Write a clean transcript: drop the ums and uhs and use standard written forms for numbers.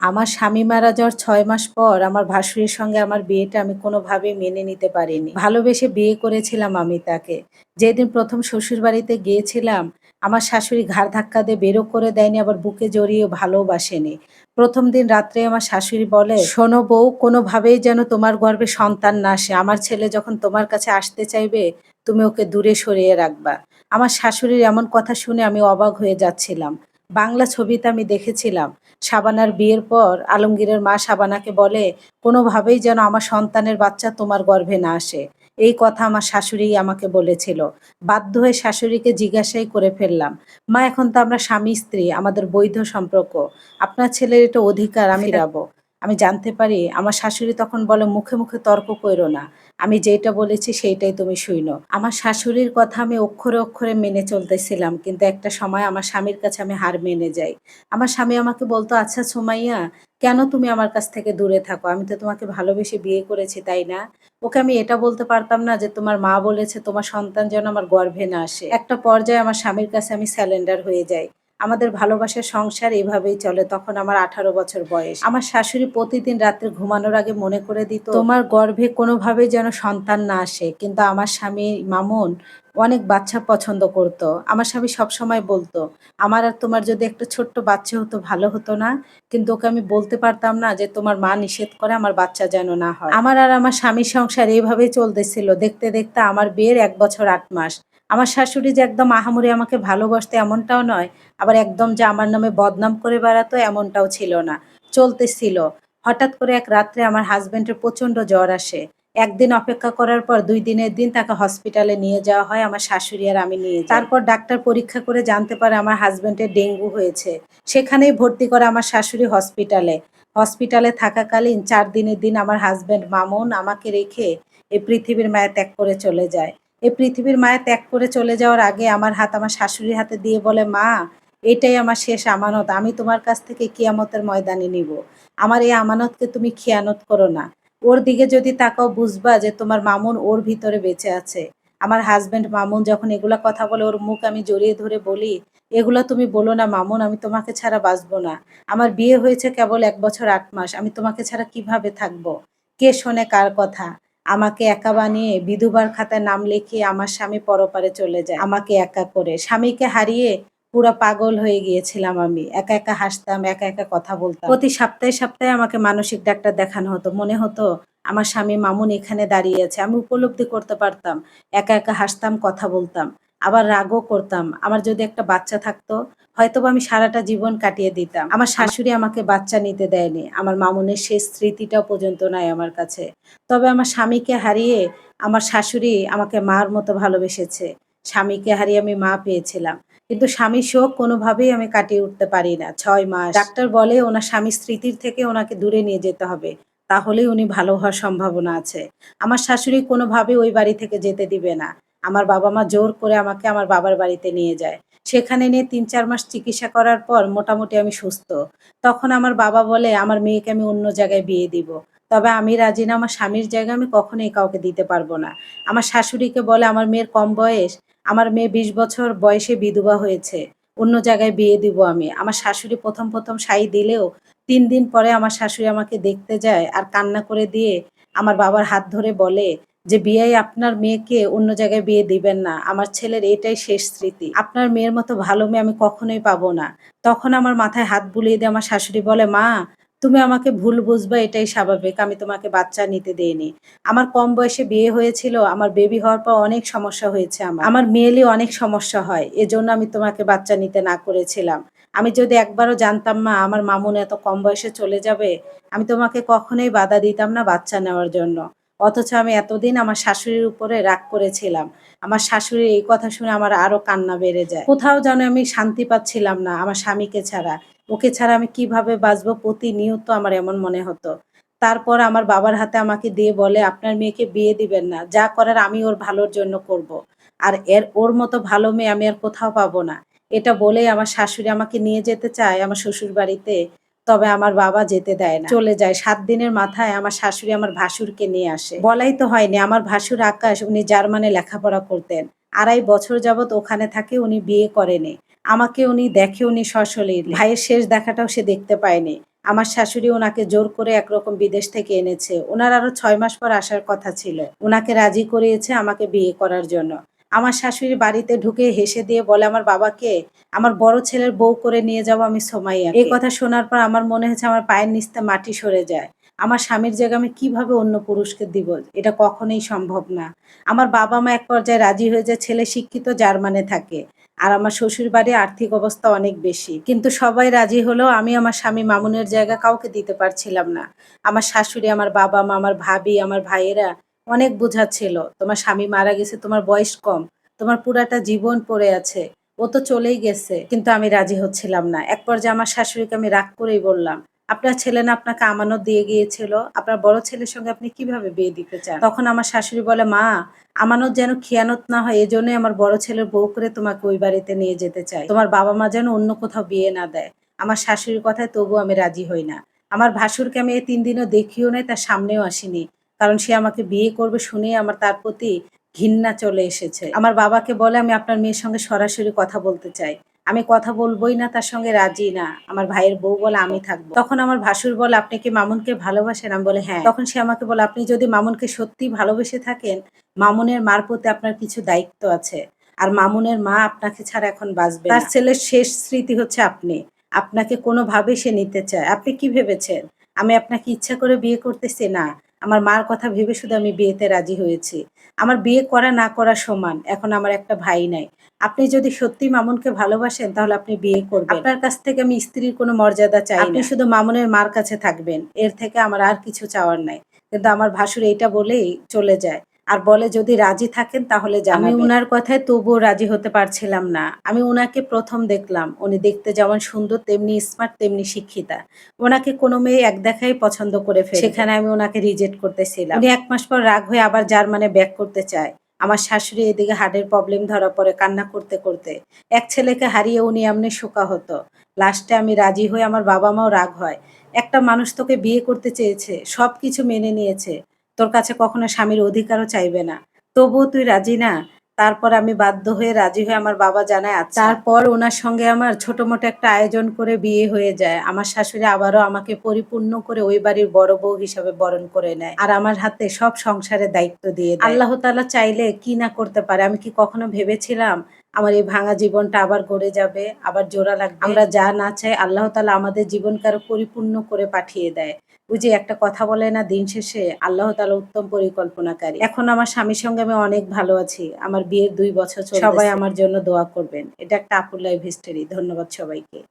আমার স্বামী মারা যাওয়ার ৬ মাস পর আমার ভাসুরের সঙ্গে আমার বিয়েটা আমি কোনোভাবেই মেনে নিতে পারিনি। ভালোবেসে বিয়ে করেছিলাম আমি তাকে। যেদিন ১ম শ্বশুরবাড়িতে গিয়েছিলাম, আমার শাশুড়ি ঘাড় ধাক্কা দিয়ে বেরও করে দেয়নি, আবার বুকে জড়িয়ে ভালোবাসেনি। ১ম দিন রাত্রে আমার শাশুড়ি বলে, "শোনো বউ, কোনোভাবেই যেন তোমার গর্ভে সন্তান না আসে। আমার ছেলে যখন তোমার কাছে আসতে চাইবে, তুমি ওকে দূরে সরিয়ে রাখবা।" আমার শাশুড়ির এমন কথা শুনে আমি অবাক হয়ে যাচ্ছিলাম। বাংলা ছবিতে আমি দেখেছিলাম শাবানার বিয়ের পর আলমগীরের মা শাবানাকে বলে, "কোনোভাবেই যেন আমার সন্তানের বাচ্চা তোমার গর্ভে না আসে।" এই কথা আমার শাশুড়ি আমাকে বলেছিল। বাধ্য হয়ে শাশুড়িকে জিজ্ঞাসাই করে ফেললাম, "মা, এখন তো আমরা স্বামী-স্ত্রী, আমাদের বৈধ সম্পর্ক। আপনার ছেলের এটা অধিকার, আমি ফিরাবো।" আমি জানতে পারি আমার শাশুড়ি তখন বলে, "মুখে, মুখে তর্ক কইরো না। আমি যেইটা বলেছি সেইটাই তুমি শুইনো।" আমার শাশুড়ির কথা আমি অক্ষরে, অক্ষরে মেনে চলতেছিলাম। কিন্তু একটা সময় আমার স্বামীর কাছে আমি হার মেনে যাই। আমার স্বামী আমাকে বলতো, "আচ্ছা সুমাইয়া, কেন তুমি আমার কাছ থেকে দূরে থাকো? আমি তো তোমাকে ভালোবেসে বিয়ে করেছি, তাই না?" ওকে আমি এটা বলতে পারতাম না যে, "তোমার মা বলেছে তোমার সন্তান যেন আমার গর্ভে না আসে।" একটা পর্যায়ে আমার স্বামীর কাছে আমি সারেন্ডার হয়ে যাই। আমাদের ভালোবাসার সংসার এভাবেই চলে। তখন আমার ১৮ বছর বয়স। আমার শাশুড়ি প্রতিদিন রাত্রে ঘুমানোর আগে মনে করে দিত, "তোমার গর্ভে কোনোভাবেই যেন সন্তান না আসে।" কিন্তু আমার স্বামী মামুন অনেক বাচ্চা পছন্দ করত। আমার স্বামী সবসময় বলতো, "আমার আর তোমার যদি একটা ছোট্ট বাচ্চা হতো ভালো হতো না?" কিন্তু ওকে আমি বলতে পারতাম না যে, "তোমার মা নিষেধ করে আমার বাচ্চা যেন না হয়।" আমার আর আমার স্বামীর সংসার এইভাবেই চলতেছিল। দেখতে, দেখতে আমার বিয়ের ১ বছর ৮ মাস। আমার শাশুড়ি যে একদম আহামরি আমাকে ভালোবাসতো এমনটাও নয়, আবার একদম যে আমার নামে বদনাম করে বেড়াতো এমনটাও ছিল না। চলতেছিল। হঠাৎ করে এক রাত্রে আমার হাসব্যান্ডের প্রচণ্ড জ্বর আসে। একদিন অপেক্ষা করার পর ২ দিনের দিন তাকে হসপিটালে নিয়ে যাওয়া হয়, আমার শাশুড়ি আর আমি নিয়ে যাই। তারপর ডাক্তার পরীক্ষা করে জানতে পারে আমার হাসব্যান্ডের ডেঙ্গু হয়েছে। সেখানেই ভর্তি করে আমার শাশুড়ি হসপিটালে। হসপিটালে থাকাকালীন ৪ দিনের দিন আমার হাসব্যান্ড মামুন আমাকে রেখে এই পৃথিবীর মায়া ত্যাগ করে চলে যায়। এই পৃথিবীর মায়া ত্যাগ করে চলে যাওয়ার আগে আমার হাত আমার শাশুড়ির হাতে দিয়ে বলে, "মা, এটাই আমার শেষ আমানত। আমি তোমার কাছ থেকে কিয়ামতের ময়দানে নিব। আমার এই আমানতকে তুমি খিয়ানত করো না। ওর দিকে যদি তাকাও বুঝবা যে তোমার মামুন ওর ভিতরে বেঁচে আছে।" আমার হাসব্যান্ড মামুন যখন এগুলা কথা বলে ওর মুখ আমি জড়িয়ে ধরে বলি, "এগুলা তুমি বলো না মামুন, আমি তোমাকে ছাড়া বাঁচবো না। আমার বিয়ে হয়েছে কেবল ১ বছর ৮ মাস। আমি তোমাকে ছাড়া কিভাবে থাকবো? কে শোনে কার কথা?" আমাকে একা বানিয়ে বিধবার খাতায় নাম লিখিয়ে আমার স্বামী পরপারে চলে যায় আমাকে একা করে। স্বামীকে হারিয়ে পুরা পাগল হয়ে গিয়েছিলাম আমি। একা, একা হাসতাম, একা, একা কথা বলতাম। প্রতি সপ্তাহে, সপ্তাহে আমাকে মানসিক ডাক্তার দেখানো হতো। মনে হতো আমার স্বামী মামুন এখানে দাঁড়িয়ে আছে। আমি উপলব্ধি করতে পারতাম। একা, একা হাসতাম, কথা বলতাম। আবার রাগও করতাম। আমার যদি একটা বাচ্চা থাকতো, হয়তোবা আমি সারাটা জীবন কাটিয়ে দিতাম। আমার শাশুড়ি আমাকে বাচ্চা নিতে দেয়নি। আমার মামুনের শেষ স্মৃতিটাও পর্যন্ত নাই আমার কাছে। তবে আমার স্বামীকে হারিয়ে আমার শাশুড়ি আমাকে মার মতো ভালোবেসেছে। স্বামীকে হারিয়ে আমি মা পেয়েছিলাম। কিন্তু স্বামীর শোক কোনোভাবেই আমি কাটিয়ে উঠতে পারি না। ৬ মাস। ডাক্তার বলে ওনার স্বামীর স্মৃতির থেকে ওনাকে দূরে নিয়ে যেতে হবে। তাহলেই উনি ভালো হওয়ার সম্ভাবনা আছে। আমার শাশুড়ি কোনোভাবেই ওই বাড়ি থেকে যেতে দিবে না। আমার বাবা-মা জোর করে আমাকে আমার বাবার বাড়িতে নিয়ে যায়। সেখানে নিয়ে ৩-৪ মাস চিকিৎসা করার পর মোটামুটি আমি সুস্থ। তখন আমার বাবা বলে, "আমার মেয়েকে আমি অন্য জায়গায় বিয়ে দিব।" তবে আমি রাজি না, আমার স্বামীর জায়গা আমি কখনোই কাউকে দিতে পারব না। আমার শাশুড়িকে বলে, "আমার মেয়ের কম বয়স, আমার মেয়ে ২০ বছর বয়সে বিধবা হয়েছে। অন্য জায়গায় বিয়ে দিব আমি।" আমার শাশুড়ি ১ম সাই দিলেও ৩ দিন পরে আমার শাশুড়ি আমাকে দেখতে যায় আর কান্না করে দিয়ে আমার বাবার হাত ধরে বলে যে, "বিয়াই, আপনার মেয়েকে অন্য জায়গায় বিয়ে দিবেন না। আমার ছেলের এটাই শেষ স্মৃতি। আপনার মেয়ের মতো ভালো মেয়ে আমি কখনোই পাবো না।" তখন আমার মাথায় হাত বুলিয়ে দিয়ে আমার শাশুড়ি বলে, "মা, তুমি আমাকে ভুল বুঝবা, এটাই স্বাভাবিক। আমি তোমাকে বাচ্চা নিতে দেইনি। আমার কম বয়সে বিয়ে হয়েছিল। আমার বেবি হওয়ার পর অনেক সমস্যা হয়েছে আমার। আমার মেয়েলি অনেক সমস্যা হয়। এজন্য আমি তোমাকে বাচ্চা নিতে না করেছিলাম। আমি যদি একবারও জানতাম মা আমার মামুন এত কম বয়সে চলে যাবে, আমি তোমাকে কখনোই বাধা দিতাম না বাচ্চা নেওয়ার জন্য।" অথচ আমি এতদিন আমার শাশুড়ির উপরে রাগ করেছিলাম। আমার শাশুড়ির এই কথা শুনে আমার আরো কান্না বেড়ে যায়। কোথাও যেন আমি শান্তি পাচ্ছিলাম না আমার স্বামীকে ছাড়া। ওকে ছাড়া আমি কিভাবে বাঁচবো প্রতিনিয়ত আমার এমন মনে হতো। তারপর আমার বাবার হাতে আমাকে দিয়ে বলে, "আপনার মেয়েকে বিয়ে দিবেন না। যা করার আমি ওর ভালোর জন্য করব। আর ওর মতো ভালো মেয়ে আমি আর কোথাও পাবো না।" এটা বলেই আমার শাশুড়ি আমাকে নিয়ে যেতে চায় আমার শ্বশুরবাড়িতে। তবে আমার বাবা যেতে দেয় না। চলে যায়। ৭ দিনের মাথায় আমার শাশুড়ি আমার ভাসুরকে নিয়ে আসে। বলাই তো হয়নি আমার ভাসুর আকাশ উনি জার্মানে লেখাপড়া করতেন। ২.৫ বছর যাবৎ ওখানে থাকে, উনি বিয়ে করেনি। আমাকে উনি দেখেওনি সশরীরে। ভাইয়ের শেষ দেখাটাও সে দেখতে পায়নি। আমার শাশুড়ি ওনাকে জোর করে একরকম বিদেশ থেকে এনেছে। ওনার আরো ৬ মাস পর আসার কথা ছিল। ওনাকে রাজি করিয়েছে আমাকে বিয়ে করার জন্য। আমার শাশুড়ি বাড়িতে ঢুকে হেসে দিয়ে বলে আমার বাবাকে, আমার বড় ছেলের বউ করে নিয়ে যাবো আমি সোমাইয়াকে। এই কথা শোনার পর আমার মনে হয়েছে আমার পায়ের নিচে মাটি সরে যায়। আমার স্বামীর জায়গায় আমি কিভাবে অন্য পুরুষকে দিব? এটা কখনোই সম্ভব না। আমার বাবা-মা এক পর্যায়ে রাজি হয়ে যায়, ছেলে শিক্ষিত জার্মানে থাকে। আর আমার শ্বশুরবাড়ির আর্থিক অবস্থা অনেক বেশি। কিন্তু সবাই রাজি হলেও আমি আমার স্বামী মামুনের জায়গা কাউকে দিতে পারছিলাম না। আমার শাশুড়ি, আমার বাবা-মা, আমার ভাবি, আমার ভাইয়েরা অনেক বোঝাচ্ছিল, "তোমার স্বামী মারা গেছে, তোমার বয়স কম। তোমার পুরাটা জীবন পড়ে আছে। ও তো চলেই গেছে।" কিন্তু আমি রাজি হচ্ছিলাম না। এক পর্যায়ে আমার শাশুড়িকে আমি রাগ করেই বললাম, "আপনার ছেলে না আপনাকে আমানত দিয়ে গিয়েছিল? আপনার বড় ছেলের সঙ্গে আপনি কিভাবে বিয়ে দিতে চান?" তখন আমার শাশুড়ি বলে, "মা, আমানত যেন খেয়ানত না হয় এজন্যই আমার বড় ছেলের বউ করে তোমাকে ওই বাড়িতে নিয়ে যেতে চাই। তোমার বাবা-মা যেন অন্য কোথাও বিয়ে না দেয়।" আমার শাশুড়ির কথায় তবুও আমি রাজি হই না। আমার ভাসুরকে আমি এই ৩ দিনও দেখিও নাই, তার সামনেও আসিনি। কারণ সে আমাকে বিয়ে করবে শুনেই আমার তার প্রতি ঘৃণা চলে এসেছে। আমার বাবাকে বলে, "আমি আপনার মেয়ের সঙ্গে সরাসরি কথা বলতে চাই।" আমি কথা বলবই না, তার সঙ্গে রাজি না। আমার ভাইয়ের বউ বলে, "আমি থাকবো।" তখন আমার ভাসুর বলে, "আপনি কি মামুনকে ভালোবাসেন?" আমি বলি, "হ্যাঁ।" তখন সে আমাকে বলে, "আপনি যদি মামুনকে সত্যিই ভালোবেসে থাকেন, মামুনের মার প্রতি আপনার কিছু দায়িত্ব আছে। আর মামুনের মা আপনাকে ছাড়া এখন বাঁচবে না। তার ছেলের শেষ স্মৃতি হচ্ছে আপনি। আপনাকে কোনোভাবেই সে নিতে চায়। আপনি কি ভেবেছেন? আমি আপনাকে ইচ্ছা করে বিয়ে করতেছি? না। আমার মার কথা ভেবে শুধু আমি বিয়েতে রাজি হয়েছি। আমার বিয়ে করা না করা সমান। এখন আমার একটা ভাই নাই। আপনি যদি সত্যিই মামুনকে ভালোবাসেন তাহলে আপনি বিয়ে করবেন। আপনার কাছ থেকে আমি স্ত্রীর কোনো মর্যাদা চাই না। আপনি শুধু মামুনের মার কাছে থাকবেন। এর থেকে আমার আর কিছু চাওয়ার নাই।" কিন্তু আমার ভাসুর এইটা বলেই চলে যায়। আর বলে, "যদি রাজি থাকেন তাহলে জানাবেন।" আমি উনার কথায় তবুও রাজি হতে পারছিলাম না। আমি উনাকে ১ম দেখলাম। উনি দেখতে যেমন সুন্দর তেমনি স্মার্ট তেমনি শিক্ষিতা। উনাকে কোনো মেয়ে এক দেখায় পছন্দ করে ফেলবে। সেখানে আমি উনাকে রিজেক্ট করতেছিলাম। উনি ১ মাস পর রাগ হয়ে আবার জার্মানে ব্যাক করতে চায়। আমার শাশুড়ি এদিকে হার্টের প্রবলেম ধরা পড়ে কান্না করতে, করতে। এক ছেলেকে হারিয়ে উনি এমনি শোকাহত। লাস্টে আমি রাজি হয়ে আমার বাবা-মাও রাগ হয়। একটা মানুষ তোকে বিয়ে করতে চেয়েছে, সবকিছু মেনে নিয়েছে। তোর কাছে কখনো স্বামীর অধিকারও চাইবে না। তবুও তুই রাজি না? তারপর আমি বাধ্য হয়ে রাজি হয়ে আমার বাবা জানায় আচ্ছা। তারপর উনার সঙ্গে আমার ছোটমোটো একটা আয়োজন করে বিয়ে হয়ে যায়। আমার শাশুড়ি আবারও আমাকে পরিপূর্ণ করে ওই বাড়ির বড় বউ হিসাবে বরণ করে নেয়। আর আমার হাতে সব সংসারের দায়িত্ব দিয়ে দেয়। আল্লাহ তাআলা চাইলে কি না করতে পারে? আমি কি কখনো ভেবেছিলাম আমার এই ভাঙা জীবনটা আবার গড়ে যাবে, আবার জোড়া লাগবে? আমরা যা না চাই আল্লাহ তাআলা আমাদের জীবনকে আরো পরিপূর্ণ করে পাঠিয়ে দেয়। ওই যে একটা কথা বলে না, দিন শেষে আল্লাহ তাআলা উত্তম পরিকল্পনাকারী। এখন আমার স্বামীর সঙ্গে আমি অনেক ভালো আছি। আমার বিয়ের ২ বছর চলতেছে। সবাই আমার জন্য দোয়া করবেন। এটা একটা আপুর লাইফ হিস্টোরি। ধন্যবাদ সবাইকে।